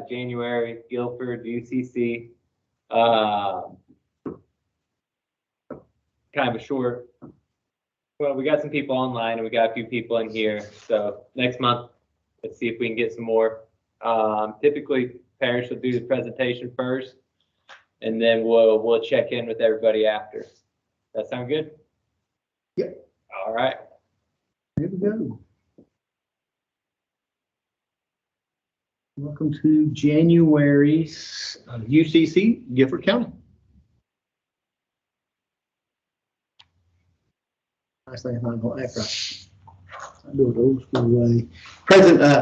January, Guilford, UCC. Kind of a short. Well, we got some people online and we got a few people in here. So next month, let's see if we can get some more. Typically, Parrish will do the presentation first, and then we'll check in with everybody after. That sound good? Yep. All right. There we go. Welcome to January's UCC Guilford County. Nice thing, I'm not going to act right. I do it the old school way.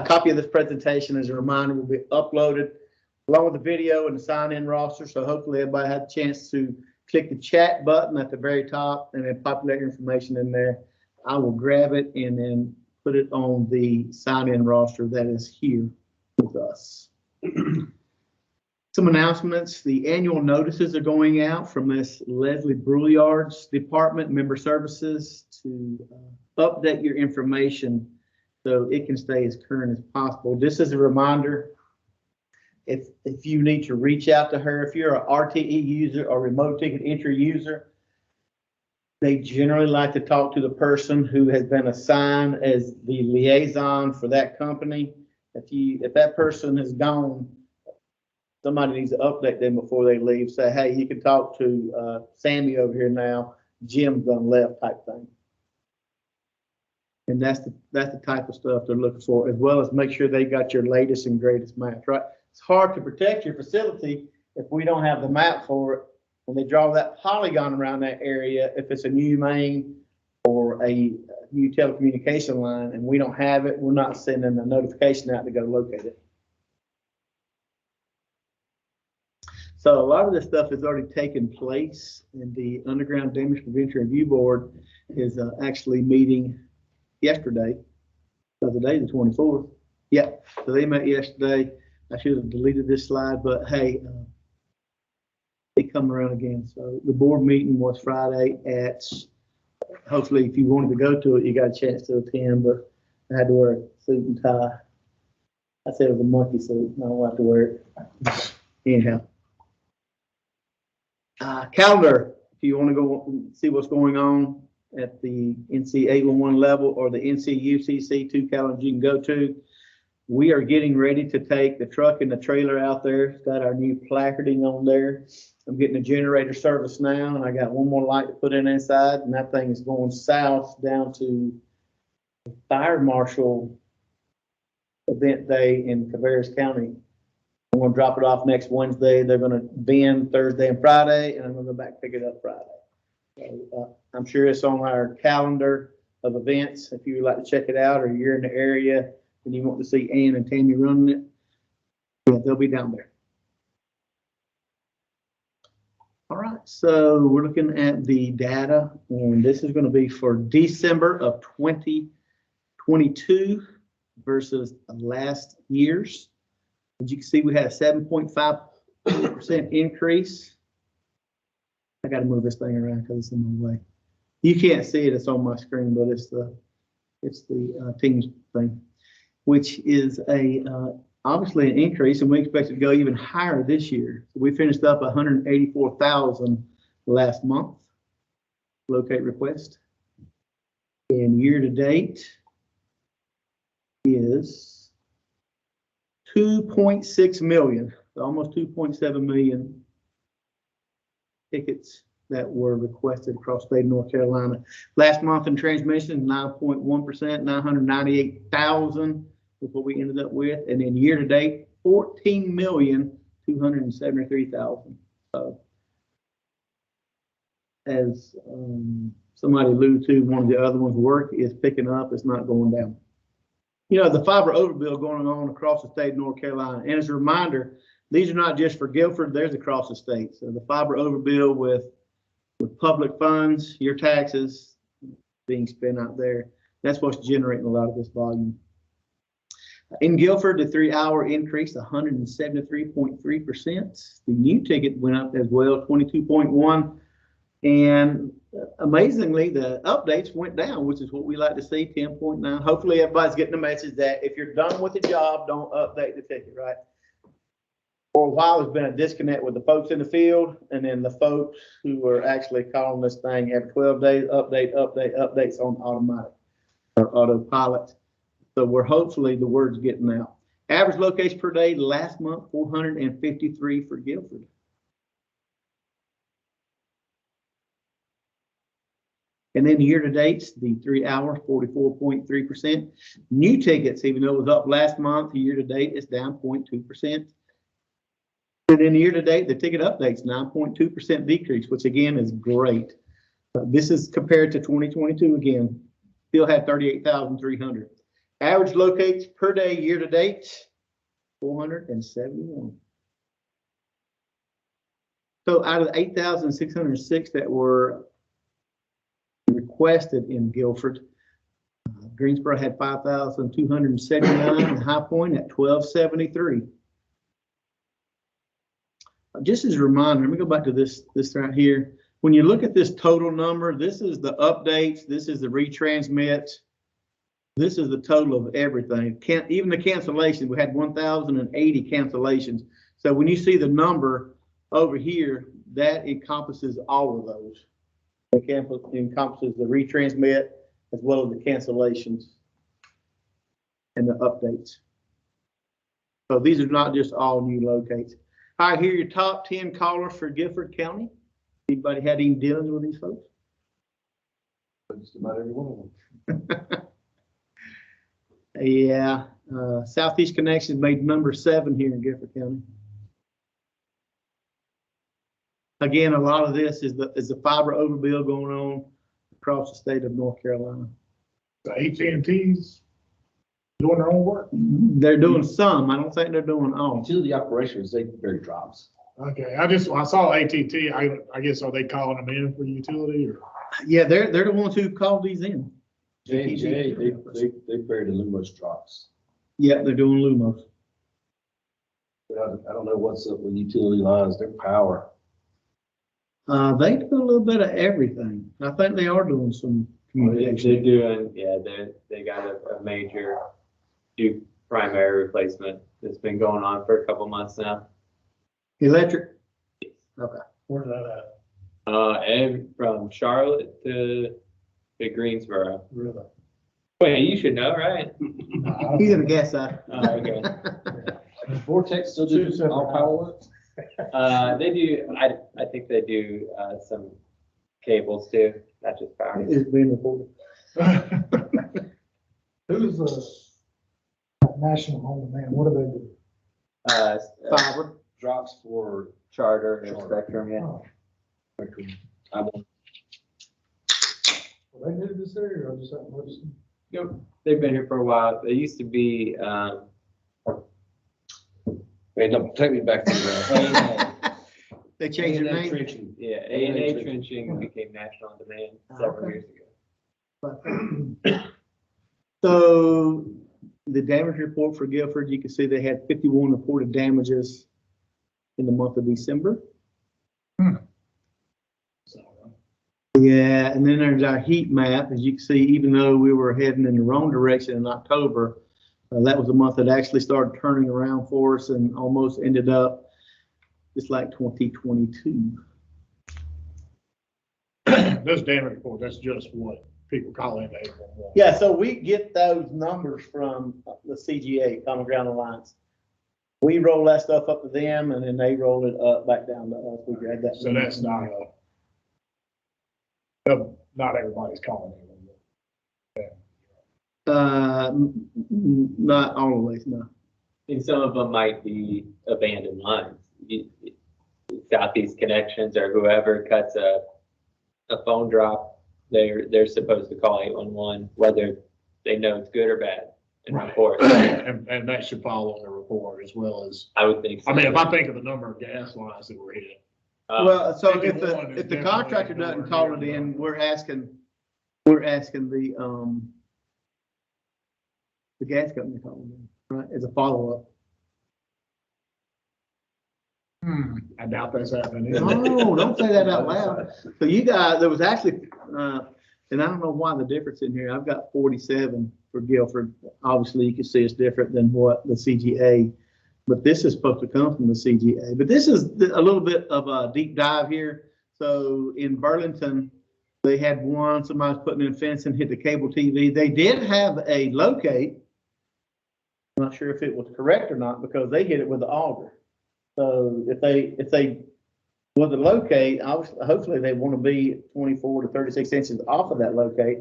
Copy of this presentation, as a reminder, will be uploaded along with the video and the sign-in roster. So hopefully everybody had a chance to click the chat button at the very top and then populate your information in there. I will grab it and then put it on the sign-in roster that is here with us. Some announcements. The annual notices are going out from Miss Leslie Brouillard's department, member services, to update your information so it can stay as current as possible. Just as a reminder, if you need to reach out to her, if you're an RTE user or remote ticket entry user, they generally like to talk to the person who has been assigned as the liaison for that company. If that person is gone, somebody needs to update them before they leave. Say, hey, you can talk to Sammy over here now. Jim's done left, type thing. And that's the type of stuff they're looking for, as well as make sure they got your latest and greatest maps, right? It's hard to protect your facility if we don't have the map for it. When they draw that polygon around that area, if it's a new main or a new telecommunication line and we don't have it, we're not sending a notification out to go locate it. So a lot of this stuff has already taken place, and the Underground Damage Prevention Review Board is actually meeting yesterday. So today, the 24th. Yeah, so they met yesterday. I should have deleted this slide, but hey, they come around again. So the board meeting was Friday at, hopefully if you wanted to go to it, you got a chance to attend, but I had to wear a suit and tie. I said it was a monkey suit. I don't have to wear it. Anyhow. Calendar, if you want to go see what's going on at the NC 811 level or the NC UCC 2 calendar you can go to. We are getting ready to take the truck and the trailer out there. It's got our new placarding on there. I'm getting a generator service now, and I got one more light to put in inside, and that thing is going south down to the fire marshal event day in Guilford County. I'm going to drop it off next Wednesday. They're going to bend Thursday and Friday, and I'm going to go back and pick it up Friday. So, I'm sure it's on our calendar of events. If you would like to check it out, or you're in the area and you want to see Ann and Tammy running it, yeah, they'll be down there. All right, so we're looking at the data, and this is going to be for December of 2022 versus last year's. As you can see, we had a 7.5% increase. I got to move this thing around because it's in my way. You can't see it; it's on my screen, but it's the Teams thing, which is obviously an increase, and we expect it to go even higher this year. So we finished up 184,000 last month. Locate request, and year to date is 2.6 million, almost 2.7 million tickets that were requested across the state of North Carolina. Last month in transmission, 9.1%, 998,000 is what we ended up with. And then year to date, 14,273,000. So as somebody alluded to, one of the other ones, work is picking up, it's not going down. You know, the fiber overbuild going on across the state of North Carolina. And as a reminder, these are not just for Guilford, there's across the state. So the fiber overbuild with public funds, your taxes being spent out there, that's what's generating a lot of this volume. In Guilford, the 3-hour increased 173.3%. The new ticket went up as well, 22.1%. And amazingly, the updates went down, which is what we like to see, 10.9. Hopefully everybody's getting the message that if you're done with the job, don't update the ticket, right? For a while, there's been a disconnect with the folks in the field and then the folks who are actually calling this thing every 12 days, updates on automatic or autopilot. So we're hopefully the word's getting out. Average locations per day last month, 453 for Guilford. And then year to dates, the 3 hour, 44.3%. New tickets, even though it was up last month, year to date, it's down 0.2%. And then year to date, the ticket updates, 9.2% decrease, which again is great. This is compared to 2022 again, still had 38,300. Average locates per day year to date, 471. So out of the 8,606 that were requested in Guilford, Greensboro had 5,279 and High Point at 1,273. Just as a reminder, let me go back to this right here. When you look at this total number, this is the updates, this is the retransmit, this is the total of everything. Even the cancellation, we had 1,080 cancellations. So when you see the number over here, that encompasses all of those. It encompasses the retransmit as well as the cancellations and the updates. So these are not just all new locates. All right, here are your top 10 callers for Guilford County. Anybody had any dealings with these folks? Just about every one of them. Yeah, Southeast Connection made number 7 here in Guilford County. Again, a lot of this is the fiber overbuild going on across the state of North Carolina. The AT&T's doing their own work. They're doing some. I don't think they're doing all. Utility operations, they vary drops. Okay, I saw AT&T. I guess are they calling them in for utility or? Yeah, they're the ones who called these in. J&J, they vary the Lumos drops. Yeah, they're doing Lumos. But I don't know what's up with utility lines, their power. They do a little bit of everything. I think they are doing some They're communication. doing, yeah, they got a major Duke primary replacement that's been going on for a couple months now. Electric? Okay. Where's that at? And from Charlotte to Greensboro. Really? Wait, you should know, right? He's in the gas side. Oh, okay. Vortex still do all power work? They do, I think they do, some cables too, not just power. It's being reported. Who's the national home man? What do they do? Fiber. Drops for Charter and Charter. Spectrum, yeah. Oh, I don't- well, they did this area. I just haven't noticed them. Yep, they've been here for a while. They used to be, Wait, no, take me back to the. They changed their name. Trenching. yeah, A&A Trenching became National on Demand several Okay. years ago. So the damage report for Guilford, you can see they had 51 reported damages in the month of December. Yeah, and then there's our heat map. As you can see, even though we were heading in the wrong direction in October, that was a month that actually started turning around for us and almost ended up just like 2022. Those damage reports, that's just what people call in to 811. Yeah, so we get those numbers from the CGA, Common Ground Alliance. We roll that stuff up to them and then they roll it up back down to us. We grab that. So that's not not everybody's calling in. Not always, no. And some of them might be abandoned lines. Southeast Connections or whoever cuts a phone drop, they're supposed to call 811, whether they know it's good or bad, and Right. report. And that should follow in the report as well as, I would think so. I mean, if I think of the number of gas lines that were hit. Well, so if 51 the, is if the definitely contractor doesn't nowhere call near it in, the- we're asking the gas company to call it in, right, as a follow-up. I doubt that's happening. No, don't say that out loud. So you guys, there was actually, and I don't know why the difference in here, I've got 47 for Guilford. Obviously, you can see it's different than what the CGA but this is supposed to come from the CGA. But this is a little bit of a deep dive here. So in Burlington, they had one, somebody's putting in a fence and hit the cable TV. They did have a locate. I'm not sure if it was correct or not because they hit it with the auger. So if they was a locate, obviously, hopefully they want to be 24 to 36 inches off of that locate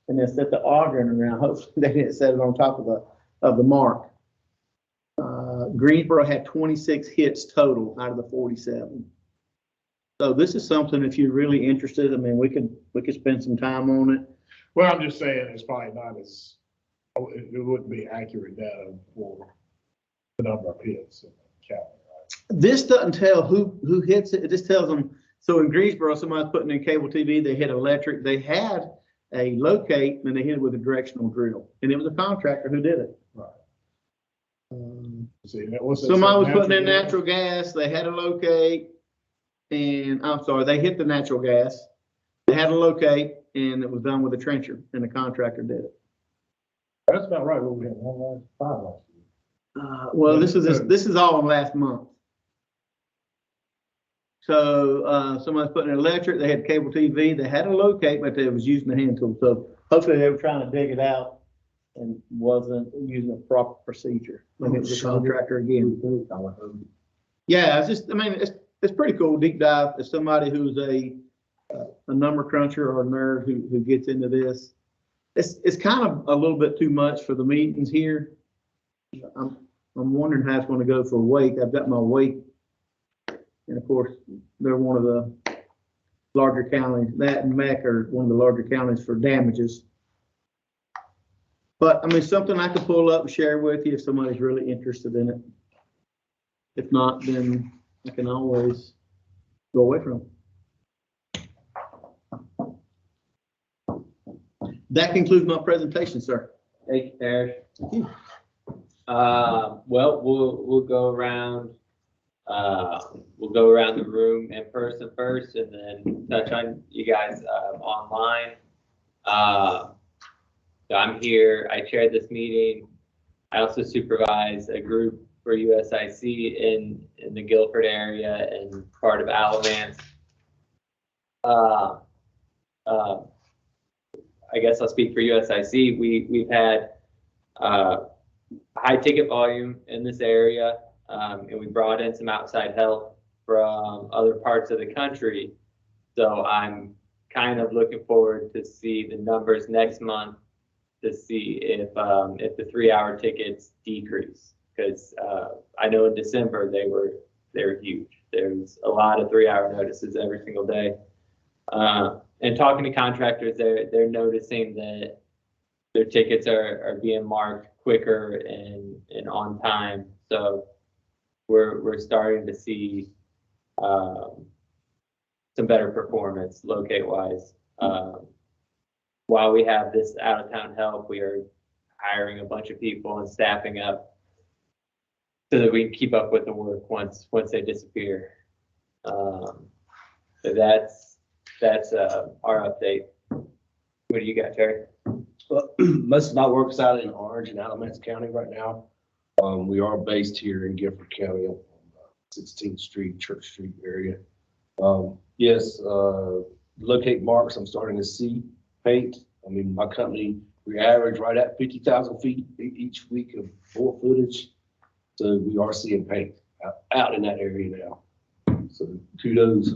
and then set the auger in around. Hopefully they didn't set it on top of the mark. Greensboro had 26 hits total out of the 47. So this is something, if you're really interested, I mean, we could spend some time on it. Well, I'm just saying it's probably not as, it wouldn't be accurate data for the number of hits in the county. This doesn't tell who hits it. It just tells them. So in Greensboro, somebody's putting in cable TV, they hit electric. They had a locate and they hit it with a directional drill. And it was a contractor who did it. Right. Somebody was putting in natural gas, they had a locate, and I'm sorry, they hit the natural gas. They had a locate and it was done with a trencher and the contractor did it. That's about right. What we had, 1 last year. Well, this is all in last month. So somebody's putting in electric, they had cable TV, they had a locate, but they was using the hand tool. So hopefully they were trying to dig it out and wasn't using a proper procedure. Maybe it was a contractor again. Yeah, it's just, I mean, it's pretty cool, deep dive. As somebody who's a number cruncher or a nerd who gets into this, it's kind of a little bit too much for the meetings here. I'm wondering how it's going to go for weight. I've got my weight, and of course, they're one of the larger counties. That and MEC are one of the larger counties for damages. But I mean, something I could pull up and share with you if somebody's really interested in it. If not, then I can always go away from it. That concludes my presentation, sir. Thank you, Parrish. Well, we'll go around. We'll go around the room in person first, and then touch on you guys online. So I'm here. I chaired this meeting. I also supervise a group for USIC in the Guilford area and part of Alamance. I guess I'll speak for USIC. We've had high ticket volume in this area, and we brought in some outside help from other parts of the country. So I'm kind of looking forward to see the numbers next month to see if the 3-hour tickets decrease, because I know in December they were huge. There's a lot of 3-hour notices every single day. And talking to contractors, they're noticing that their tickets are being marked quicker and on time. So we're starting to see some better performance locate wise. While we have this out of town help, we are hiring a bunch of people and staffing up so that we can keep up with the work once they disappear. So that's our update. What do you got, Terry? Well, most of my work's out in Orange and Alamance County right now. We are based here in Guilford County on 16th Street, Church Street area. Yes, locate marks, I'm starting to see paint. I mean, my company, we average right at 50,000 feet each week of bore footage. So we are seeing paint out in that area now. So kudos.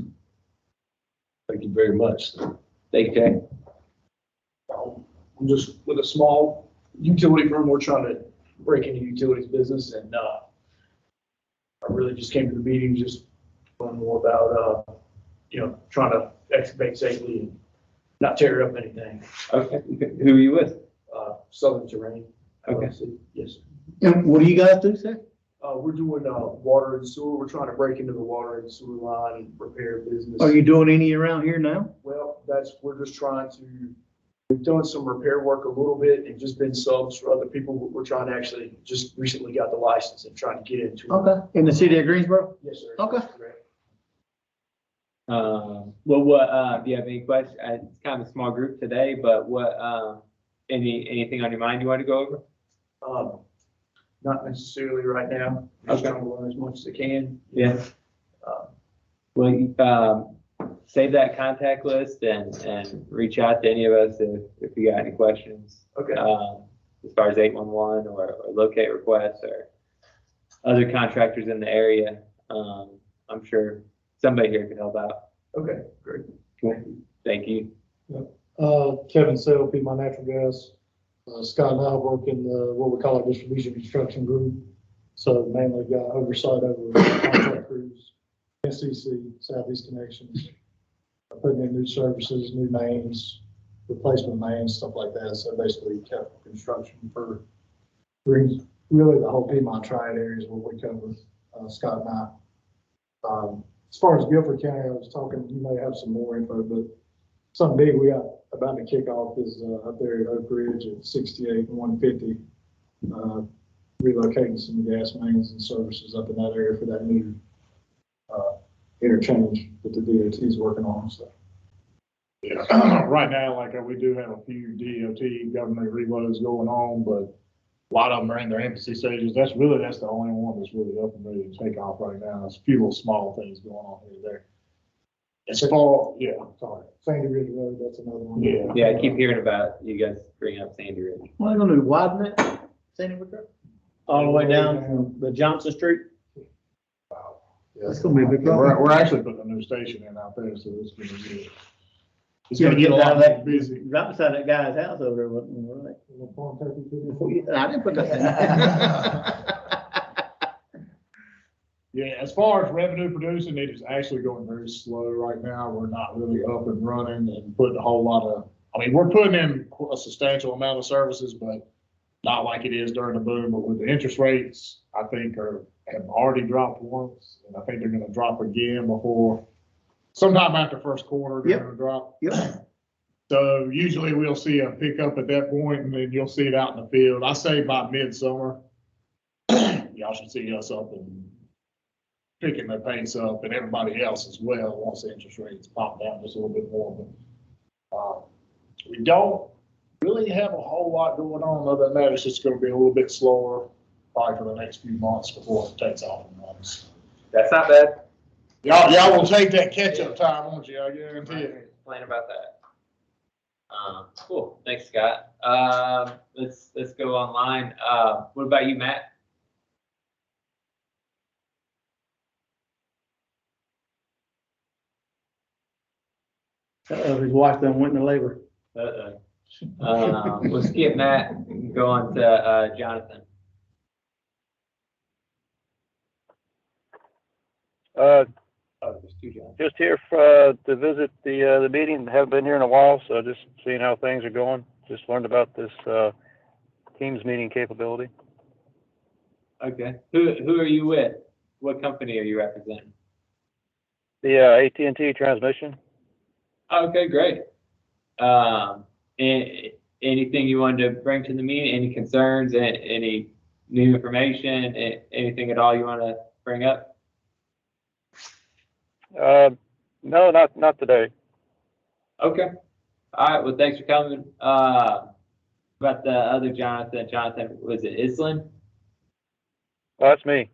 Thank you very much. Thank you, Terry. I'm just with a small utility firm. We're trying to break into utilities business, and I really just came to the meeting just to learn more about trying to excavate safely and not tear up anything. Okay. Who are you with? Southern Terrain. Okay. Yes. And what do you guys do, sir? We're doing water and sewer. We're trying to break into the water and sewer line and repair business. Are you doing any around here now? Well, we're just trying to. We've done some repair work a little bit and just been subs for other people. We're trying to actually just recently got the license and trying to get into it. Okay. In the city of Greensboro? Yes, sir. Okay. Well, what do you have any questions? It's kind of a small group today, but what anything on your mind you want to go over? not necessarily right now. Just Okay. trying to learn as much as I can. Yeah. Well, save that contact list and reach out to any of us if you got any questions. Okay. As far as 811 or locate requests or other contractors in the area. I'm sure somebody here can help out. Okay, great. Thank you. Kevin Sale, be my natural gas. Scott and I work in the, what we call a distribution construction group. So mainly got oversight over contract crews, SCC, Southeast Connections, putting in new services, new mains, replacement mains, stuff like that. So basically capital construction for really the whole Piedmont Triad area is what we cover, Scott and I. As far as Guilford County, I was talking, you may have some more info, but something big we got about to kick off is up there at Oak Ridge at 68 and 150, relocating some gas mains and services up in that area for that new interchange that the DOT is working on. So. Yeah, right now, like we do have a few DOT government reloads going on, but a lot of them are in their infancy stages. That's the only one that's really up and ready to take off right now. There's a few little small things going on here and there. As far, yeah, sorry. Sandy Ridge Road, that's another one. Yeah. Yeah, I keep hearing about you guys bringing up Sandy Ridge. What are they gonna do, widen that, Sandy Ridge Road? All the way down from the Johnson Street? That's gonna be a big problem. We're actually putting a new station in out there, so it's gonna be. It's Yeah, gonna get a get out lot of that- more busy. Right beside that guy's house over there, wasn't it, right? Little farm turkey food. I didn't put that in. Yeah, as far as revenue producing, it is actually going very slow right now. We're not really up and running and putting a whole lot of, we're putting in a substantial amount of services, but not like it is during the boom. But with the interest rates, I think have already dropped once, and I think they're gonna drop again sometime after first quarter, they're Yep. gonna drop. Yep. So usually we'll see a pickup at that point, and then you'll see it out in the field. I say by midsummer, y'all should see us up and picking the pace up, and everybody else as well, once the interest rates pop down just a little bit more. But we don't really have a whole lot going on other than that. It's just gonna be a little bit slower, probably for the next few months before it takes off and runs. That's not bad. Y'all will take that catch-up time, won't you? I guarantee it. Plan about that. Cool. Thanks, Scott. Let's go online. What about you, Matt? His wife done went into labor. We'll skip Matt and go on to Jonathan. There's two Jonathans. Just here to visit the meeting. Haven't been here in a while, so just seeing how things are going. Just learned about this Teams meeting capability. Okay. Who are you with? What company are you representing? The AT&T transmission. Okay, great. Anything you wanted to bring to the meeting? Any concerns? Any new information? Anything at all you want to bring up? No, not today. Okay. All right. Well, thanks for coming. About the other Jonathan. Jonathan, was it Islin? Oh, that's me.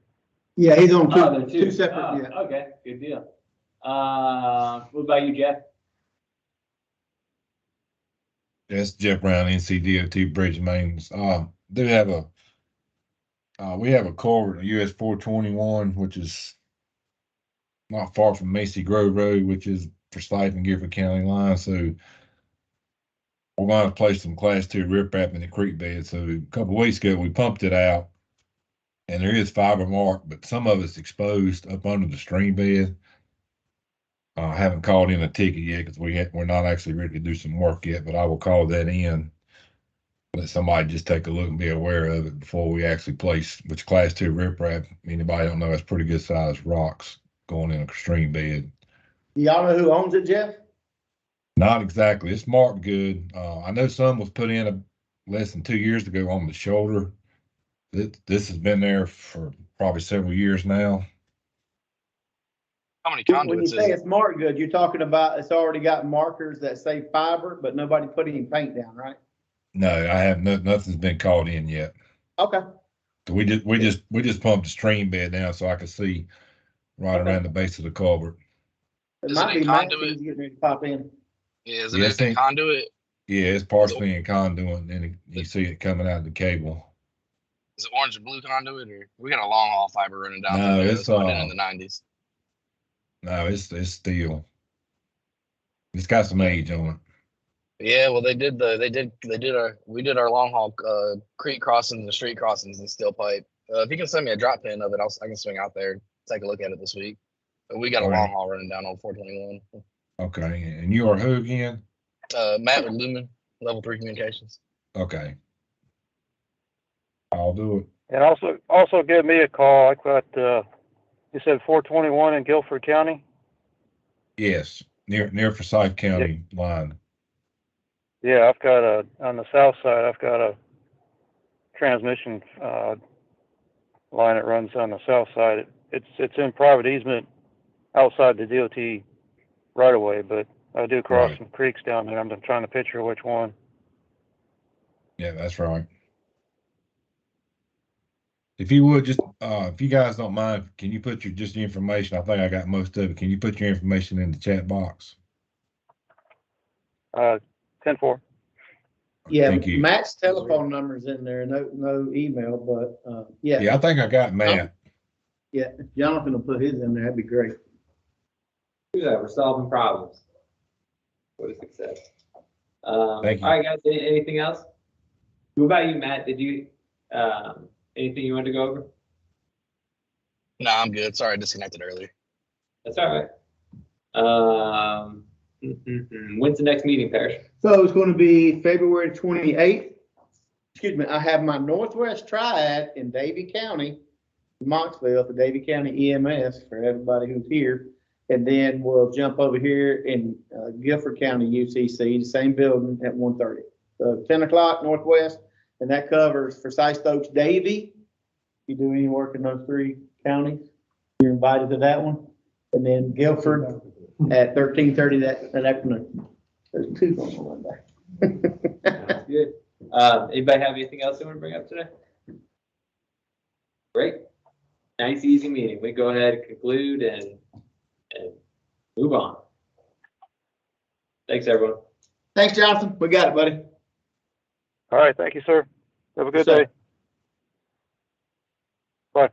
Yeah, he's on Oh, they're two separate, yeah. Okay, good deal. What about you, Jeff? That's Jeff Brown, NCDOT Bridge Maintenance. We have a culvert, US 421, which is not far from Macy Grove Road, which is for Slife and Guilford County line. So we're going to place some class 2 riprap in the creek bed. So a couple of weeks ago, we pumped it out, and there is fiber mark, but some of it's exposed up under the stream bed. I haven't called in a ticket yet because we're not actually ready to do some work yet, but I will call that in. Let somebody just take a look and be aware of it before we actually place, which class 2 riprap, anybody don't know, that's pretty good sized rocks going in a stream bed. Y'all know who owns it, Jeff? Not exactly. It's marked good. I know some was put in less than 2 years ago on the shoulder. This has been there for probably several years now. How many When you conduits is say it? it's marked good, you're talking about it's already got markers that say fiber, but nobody put any paint down, right? No, I have nothing's been called in yet. Okay. We just pumped the stream bed down so I could see right Okay. around the base of the culvert. It Is might it be in Matt, conduit? he's getting ready to pop in. Yeah, is it Yes, in conduit? Yeah, it's partially in conduit, and then you see it coming out of the cable. Is it orange and blue conduit, or we got a long haul fiber running down No, through there it's, that's put in the 90s? No, it's steel. It's got some age on it. Yeah, well, we did our long haul creek crossings and street crossings and steel pipe. If you can send me a drop pin of it, I can swing out there, take a look at it this week. But we got a All right. long haul running down on 421. Okay, and you are who again? Matt with Lumen, Level 3 Communications. Okay. I'll do it. And also give me a call. I got, you said 421 in Guilford County? Yes, near Forsyth County line. Yeah, I've got on the south side, I've got a transmission, line that runs on the south side. It's in private easement outside the DOT right away, but I do cross Right. some creeks down there. I'm trying to picture which one. Yeah, that's right. If you would just, if you guys don't mind, can you put your information? I think I got most of it. Can you put your information in the chat box? 10-4. Yeah, Thank you. Matt's telephone number's in there, no email, but, yeah. Yeah, I think I got Matt. Yeah, if Jonathan will put his in there, that'd be great. Do that. We're solving problems. What a success. Thank you. All right, guys, anything else? What about you, Matt? Did you, anything you wanted to go over? No, I'm good. Sorry, I disconnected earlier. That's all right. When's the next meeting, Parrish? So it's going to be February 28th. Excuse me, I have my Northwest Triad in Davie County, Monksville, for Davie County EMS for everybody who's here. And then we'll jump over here in Guilford County UCC, the same building at 1:30. So 10 o'clock Northwest, and that covers Forsyth Stokes, Davie. If you do any work in those three counties, you're invited to that one. And then Guilford at 13:30 that afternoon. There's two going on there. Good. Anybody have anything else they want to bring up today? Great. Nice, easy meeting. We go ahead and conclude and move on. Thanks, everyone. Thanks, Jonathan. We got it, buddy. All right. Thank you, sir. Have a good Yes, sir. day. Bye.